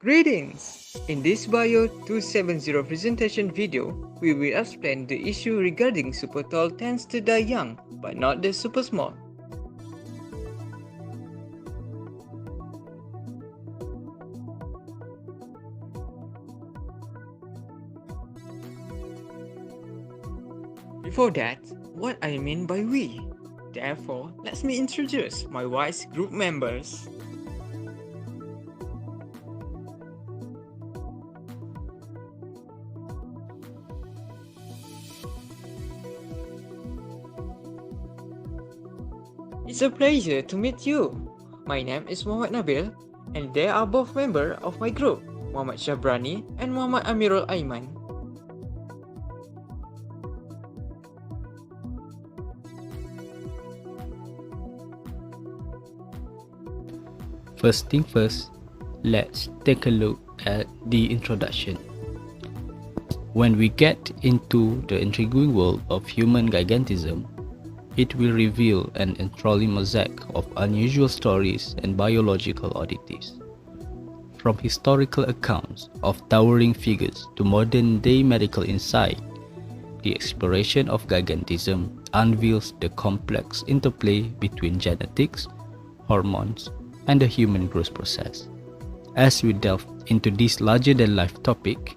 Greetings! In this Bio 270 presentation video, we will explain the issue regarding super tall tends to die young, but not the super small. Before that, what I mean by we? Therefore, let me introduce my wise group members. It's a pleasure to meet you. My name is Muhammad Nabil, and they are both members of my group, Muhammad Shabrani and Muhammad Amirul Aiman. First thing first, let's take a look at the introduction. When we get into the intriguing world of human gigantism, it will reveal an enthralling mosaic of unusual stories and biological oddities. From historical accounts of towering figures to modern-day medical insight, the exploration of gigantism unveils the complex interplay between genetics, hormones, and the human growth process. As we delve into this larger-than-life topic,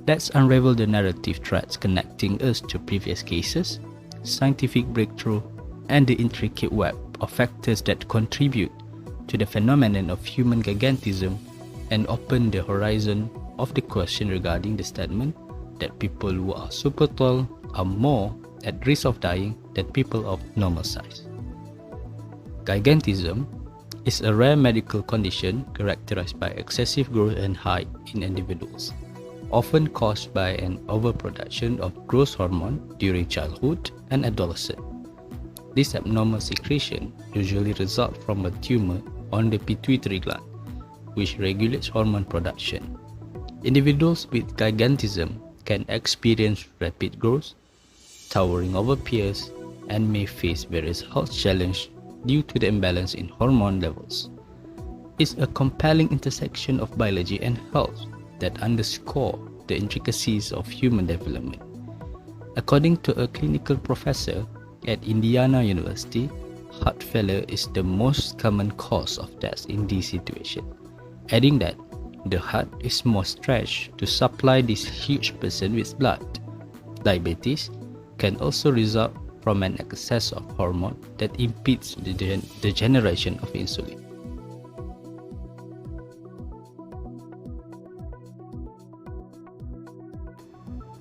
let's unravel the narrative threads connecting us to previous cases, scientific breakthrough, and the intricate web of factors that contribute to the phenomenon of human gigantism and open the horizon of the question regarding the statement that people who are super tall are more at risk of dying than people of normal size. Gigantism is a rare medical condition characterized by excessive growth and height in individuals, often caused by an overproduction of growth hormone during childhood and adolescence. This abnormal secretion usually results from a tumor on the pituitary gland, which regulates hormone production. Individuals with gigantism can experience rapid growth, towering over peers, and may face various health challenges due to the imbalance in hormone levels. It's a compelling intersection of biology and health that underscore the intricacies of human development. According to a clinical professor at Indiana University, heart failure is the most common cause of death in this situation, adding that the heart is more stretched to supply this huge person with blood. Diabetes can also result from an excess of hormone that impedes the generation of insulin.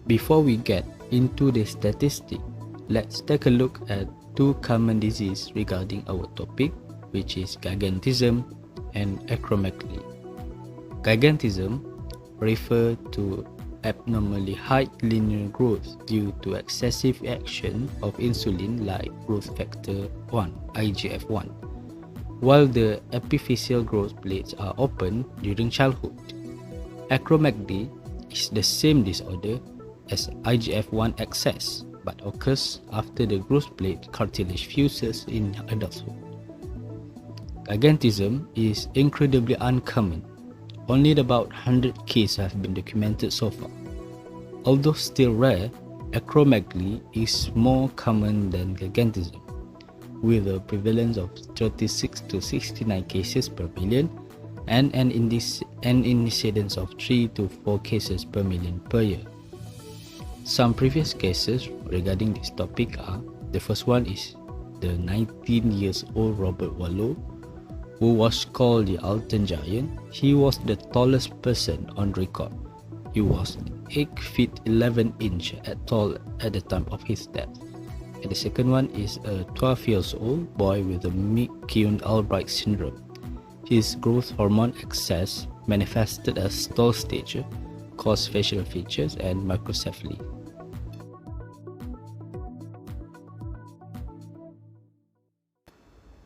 Before we get into the statistic, let's take a look at two common diseases regarding our topic, which is gigantism and acromegaly. Gigantism refers to abnormally high linear growth due to excessive action of insulin like growth factor 1 (IGF-1), while the epiphyseal growth plates are open during childhood. Acromegaly is the same disorder as IGF-1 excess but occurs after the growth plate cartilage fuses in adulthood. Gigantism is incredibly uncommon. Only about 100 cases have been documented so far. Although still rare, acromegaly is more common than gigantism, with a prevalence of 36 to 69 cases per million and an incidence of 3 to 4 cases per million per year. Some previous cases regarding this topic are: the first one is the 19 years old Robert Wallow, who was called the Alton Giant. He was the tallest person on record. He was 8 feet 11 inches tall at the time of his death. And the second one is a 12 years old boy with the McCune-Albright syndrome. His growth hormone excess manifested as tall stature, coarse facial features, and microcephaly.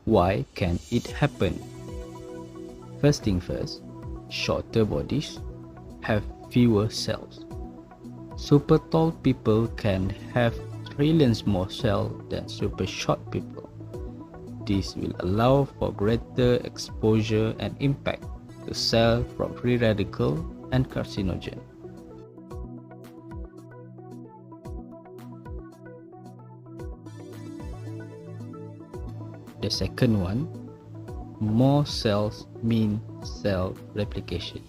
Why can it happen? First thing first, shorter bodies have fewer cells. Super tall people can have trillions more cells than super short people. This will allow for greater exposure and impact the cell from free radical and carcinogen. The second one, more cells mean cell replication.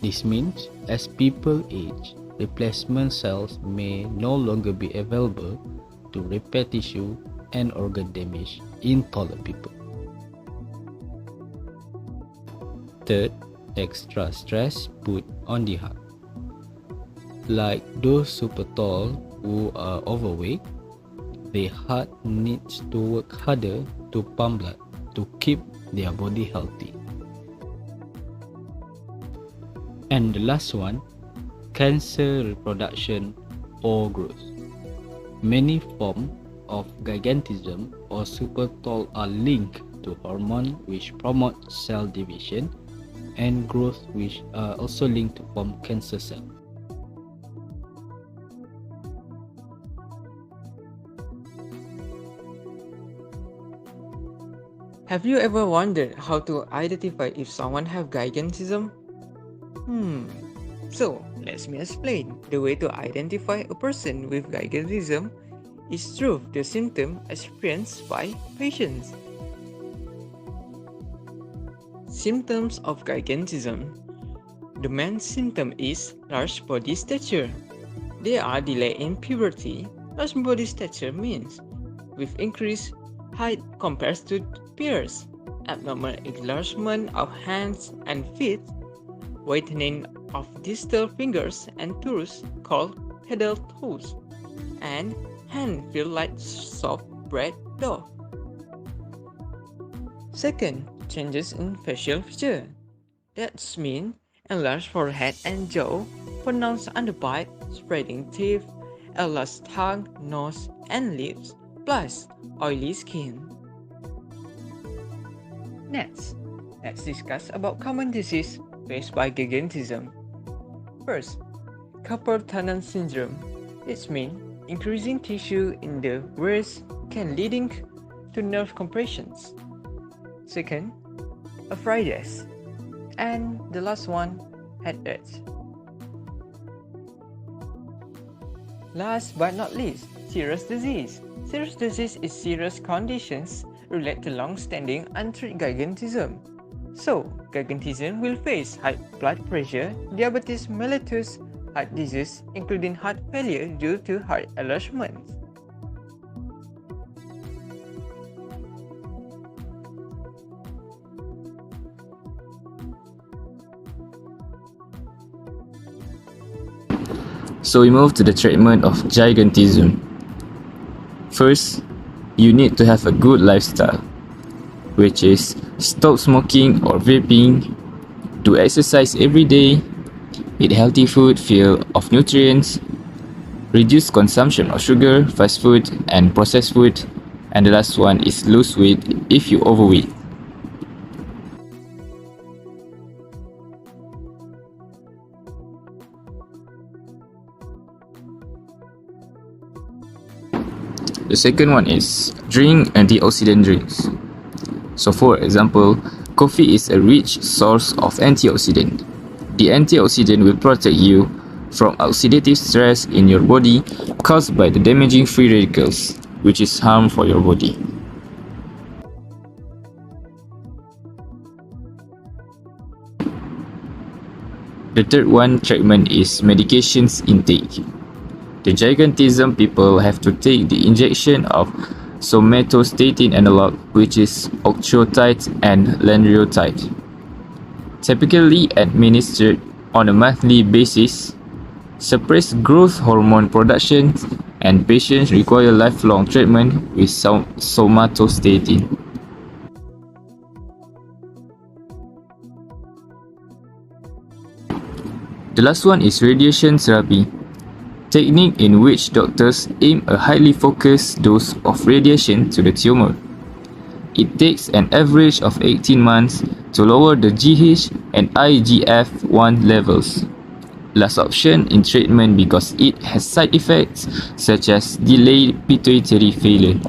This means as people age, replacement cells may no longer be available to repair tissue and organ damage in taller people. Third, extra stress put on the heart. Like those super tall who are overweight, the heart needs to work harder to pump blood to keep their body healthy. And the last one, cancer reproduction or growth. Many forms of gigantism or super tall are linked to hormones which promote cell division and growth, which are also linked to form cancer cells. Have you ever wondered how to identify if someone have gigantism? So let me explain. The way to identify a person with gigantism is through the symptom experienced by patients. Symptoms of gigantism. The main symptom is large body stature. They are delayed in puberty. Large body stature means with increased height compared to peers, abnormal enlargement of hands and feet, whitening of distal fingers and toes called pedal toes, and hand feel like soft bread dough. Second, changes in facial feature. That means enlarged forehead and jaw, pronounced underbite, spreading teeth, enlarged tongue, nose, and lips, plus oily skin. Next, let's discuss about common disease faced by gigantism. First, carpal tunnel syndrome. It means increasing tissue in the wrist can leading to nerve compressions. Second, arthritis. And the last one, headache. Last but not least, serious disease. Serious disease is serious conditions related to long-standing untreated gigantism. So, gigantism will face high blood pressure, diabetes mellitus, heart disease, including heart failure due to heart enlargement. So we move to the treatment of gigantism. First, you need to have a good lifestyle, which is stop smoking or vaping, do exercise every day, eat healthy food full of nutrients, reduce consumption of sugar, fast food, and processed food, and the last one is lose weight if you overweight. The second one is drink antioxidant drinks. So for example, coffee is a rich source of antioxidant. The antioxidant will protect you from oxidative stress in your body caused by the damaging free radicals, which is harm for your body. The third one treatment is medications intake. The gigantism people have to take the injection of somatostatin analog, which is octreotide and lanreotide, typically administered on a monthly basis, suppress growth hormone production, and patients require lifelong treatment with somatostatin. The last one is radiation therapy, technique in which doctors aim a highly focused dose of radiation to the tumor. It takes an average of 18 months to lower the GH and IGF-1 levels. Last option in treatment because it has side effects such as delayed pituitary failure.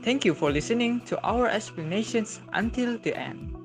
Thank you for listening to our explanations until the end.